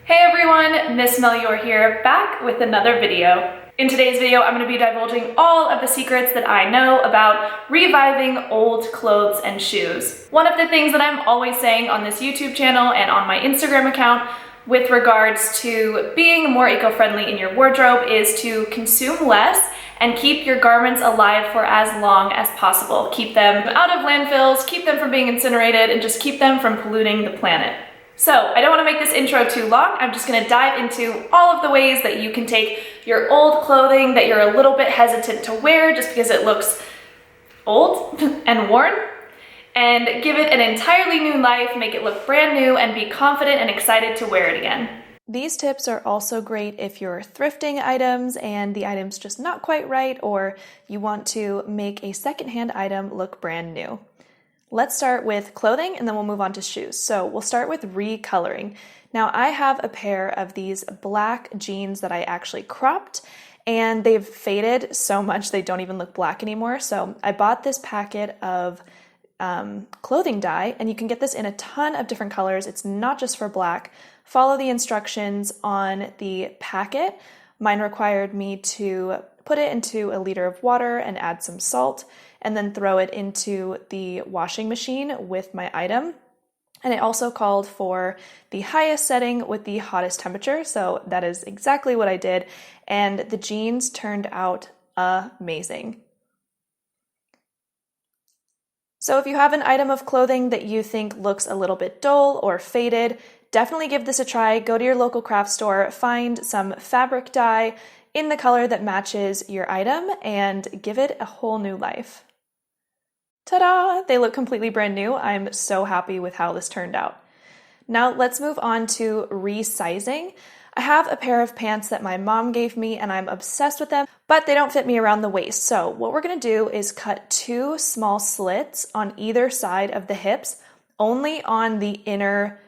Hey everyone, Miss Melior here, back with another video. In today's video, I'm going to be divulging all of the secrets that I know about reviving old clothes and shoes. One of the things that I'm always saying on this YouTube channel and on my Instagram account with regards to being more eco-friendly in your wardrobe is to consume less and keep your garments alive for as long as possible. Keep them out of landfills, keep them from being incinerated, and just keep them from polluting the planet. So I don't want to make this intro too long. I'm just going to dive into all of the ways that you can take your old clothing that you're a little bit hesitant to wear just because it looks old and worn, and give it an entirely new life, make it look brand new, and be confident and excited to wear it again. These tips are also great if you're thrifting items and the item's just not quite right, or you want to make a secondhand item look brand new. Let's start with clothing and then we'll move on to shoes. So we'll start with recoloring. Now I have a pair of these black jeans that I actually cropped and they've faded so much they don't even look black anymore. So I bought this packet of clothing dye, and you can get this in a ton of different colors. It's not just for black. Follow the instructions on the packet. Mine required me to put it into a liter of water and add some salt, and then throw it into the washing machine with my item. And it also called for the highest setting with the hottest temperature, so that is exactly what I did, and the jeans turned out amazing. So if you have an item of clothing that you think looks a little bit dull or faded, definitely give this a try. Go to your local craft store, find some fabric dye in the color that matches your item, and give it a whole new life. Ta-da! They look completely brand new. I'm so happy with how this turned out. Now let's move on to resizing. I have a pair of pants that my mom gave me and I'm obsessed with them, but they don't fit me around the waist. So what we're gonna do is cut 2 small slits on either side of the hips, only on the inner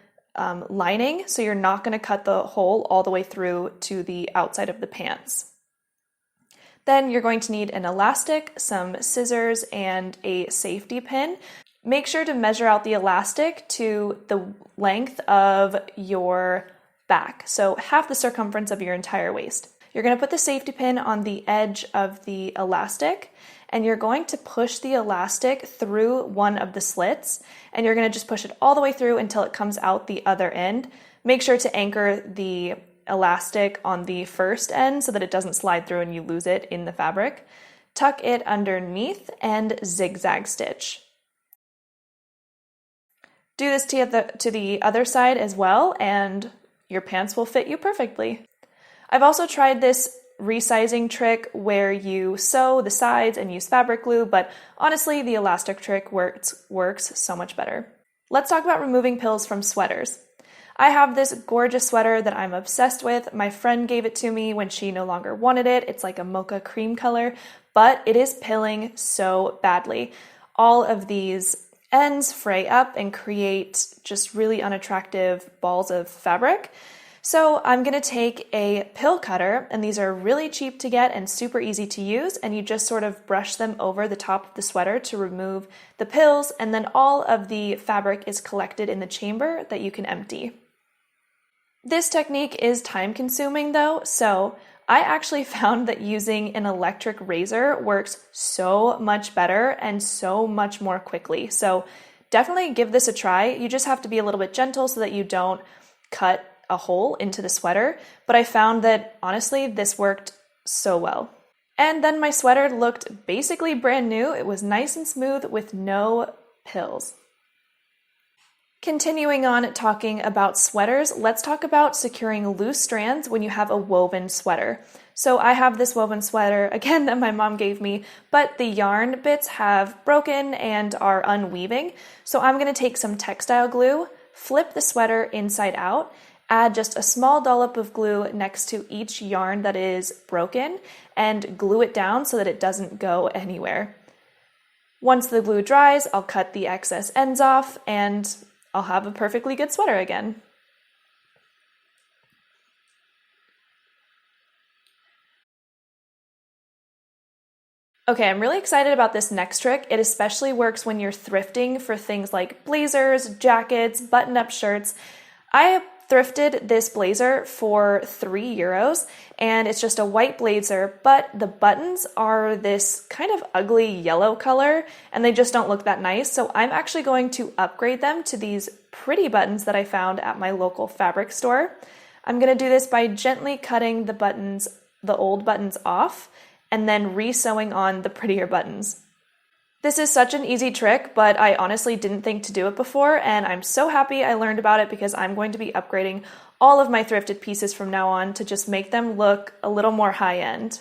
lining. So you're not gonna cut the hole all the way through to the outside of the pants. Then you're going to need an elastic, some scissors, and a safety pin. Make sure to measure out the elastic to the length of your back, so half the circumference of your entire waist. You're going to put the safety pin on the edge of the elastic, and you're going to push the elastic through one of the slits, and you're going to just push it all the way through until it comes out the other end. Make sure to anchor the elastic on the first end so that it doesn't slide through and you lose it in the fabric. Tuck it underneath and zigzag stitch. Do this to the other side as well, and your pants will fit you perfectly. I've also tried this resizing trick where you sew the sides and use fabric glue, but honestly, the elastic trick works so much better. Let's talk about removing pills from sweaters. I have this gorgeous sweater that I'm obsessed with. My friend gave it to me when she no longer wanted it. It's like a mocha cream color, but it is pilling so badly. All of these ends fray up and create just really unattractive balls of fabric. So I'm going to take a pill cutter, and these are really cheap to get and super easy to use, and you just sort of brush them over the top of the sweater to remove the pills, and then all of the fabric is collected in the chamber that you can empty. This technique is time consuming though, so I actually found that using an electric razor works so much better and so much more quickly. So definitely give this a try. You just have to be a little bit gentle so that you don't cut a hole into the sweater. But I found that honestly, this worked so well. And then my sweater looked basically brand new. It was nice and smooth with no pills. Continuing on talking about sweaters, let's talk about securing loose strands when you have a woven sweater. So I have this woven sweater, again, that my mom gave me, but the yarn bits have broken and are unweaving. So I'm going to take some textile glue, flip the sweater inside out, add just a small dollop of glue next to each yarn that is broken, and glue it down so that it doesn't go anywhere. Once the glue dries, I'll cut the excess ends off, and I'll have a perfectly good sweater again. Okay, I'm really excited about this next trick. It especially works when you're thrifting for things like blazers, jackets, button-up shirts. I thrifted this blazer for €3, and it's just a white blazer, but the buttons are this kind of ugly yellow color, and they just don't look that nice. So I'm actually going to upgrade them to these pretty buttons that I found at my local fabric store. I'm going to do this by gently cutting the buttons, the old buttons off, and then re-sewing on the prettier buttons. This is such an easy trick, but I honestly didn't think to do it before, and I'm so happy I learned about it because I'm going to be upgrading all of my thrifted pieces from now on to just make them look a little more high-end.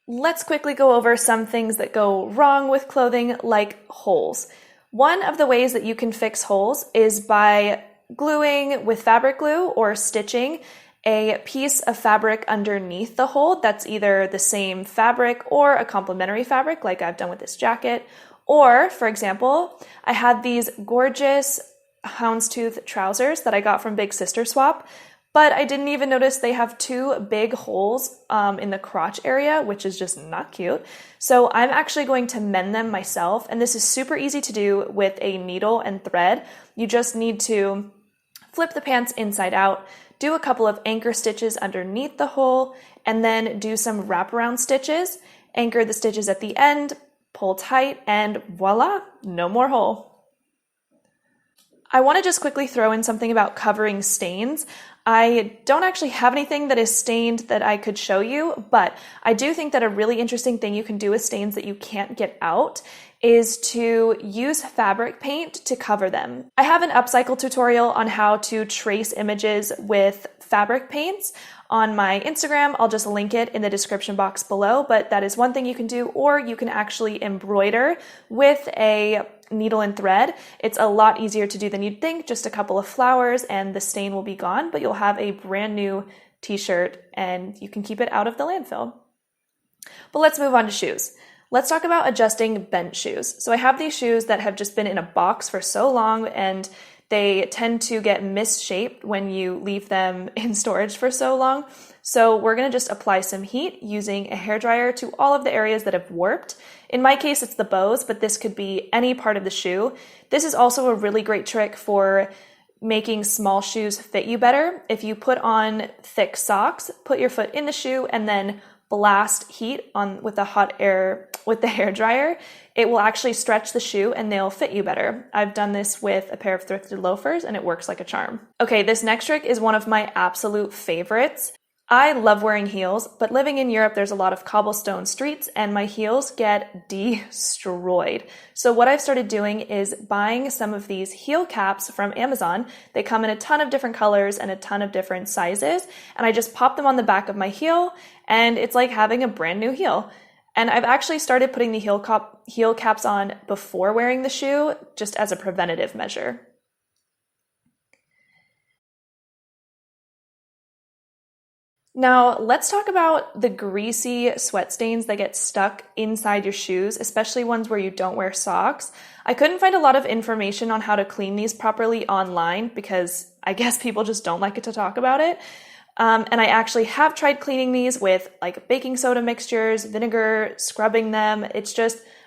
Let's quickly go over some things that go wrong with clothing, like holes. One of the ways that you can fix holes is by gluing with fabric glue or stitching a piece of fabric underneath the hole that's either the same fabric or a complementary fabric, like I've done with this jacket. Or, for example, I had these gorgeous houndstooth trousers that I got from Big Sister Swap, but I didn't even notice they have two big holes in the crotch area, which is just not cute. So I'm actually going to mend them myself, and this is super easy to do with a needle and thread. You just need to flip the pants inside out, do a couple of anchor stitches underneath the hole, and then do some wraparound stitches, anchor the stitches at the end, pull tight, and voila, no more hole. I want to just quickly throw in something about covering stains. I don't actually have anything that is stained that I could show you, but I do think that a really interesting thing you can do with stains that you can't get out is to use fabric paint to cover them. I have an upcycle tutorial on how to trace images with fabric paints on my Instagram. I'll just link it in the description box below, but that is one thing you can do, or you can actually embroider with a needle and thread. It's a lot easier to do than you'd think, just a couple of flowers and the stain will be gone, but you'll have a brand new t-shirt and you can keep it out of the landfill. But let's move on to shoes. Let's talk about adjusting bent shoes. So I have these shoes that have just been in a box for so long and they tend to get misshaped when you leave them in storage for so long. So we're gonna just apply some heat using a hairdryer to all of the areas that have warped. In my case, it's the bows, but this could be any part of the shoe. This is also a really great trick for making small shoes fit you better. If you put on thick socks, put your foot in the shoe and then blast heat on with the hot air with the hairdryer, it will actually stretch the shoe and they'll fit you better. I've done this with a pair of thrifted loafers and it works like a charm. Okay, this next trick is one of my absolute favorites. I love wearing heels, but living in Europe, there's a lot of cobblestone streets and my heels get destroyed. So what I've started doing is buying some of these heel caps from Amazon. They come in a ton of different colors and a ton of different sizes, and I just pop them on the back of my heel, and it's like having a brand new heel. And I've actually started putting the heel caps on before wearing the shoe, just as a preventative measure. Now, let's talk about the greasy sweat stains that get stuck inside your shoes, especially ones where you don't wear socks. I couldn't find a lot of information on how to clean these properly online because I guess people just don't like it to talk about it. And I actually have tried cleaning these with like baking soda mixtures, vinegar, scrubbing them.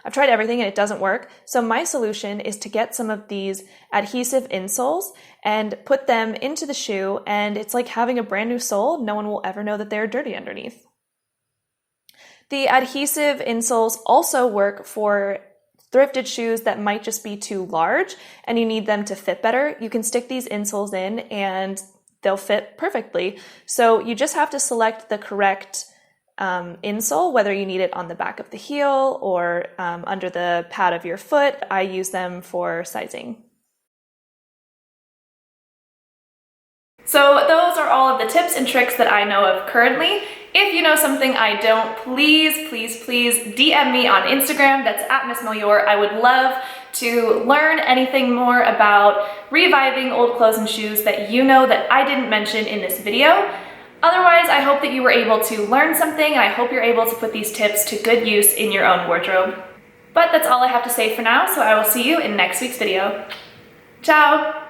I've tried everything and it doesn't work. So my solution is to get some of these adhesive insoles and put them into the shoe, and it's like having a brand new sole. No one will ever know that they're dirty underneath. The adhesive insoles also work for thrifted shoes that might just be too large and you need them to fit better. You can stick these insoles in and they'll fit perfectly. So you just have to select the correct insole, whether you need it on the back of the heel or under the pad of your foot. I use them for sizing. So those are all of the tips and tricks that I know of currently. If you know something I don't, please DM me on Instagram. That's @MissMelior. I would love to learn anything more about reviving old clothes and shoes that you know that I didn't mention in this video. Otherwise, I hope that you were able to learn something, and I hope you're able to put these tips to good use in your own wardrobe. But that's all I have to say for now, so I will see you in next week's video. Ciao!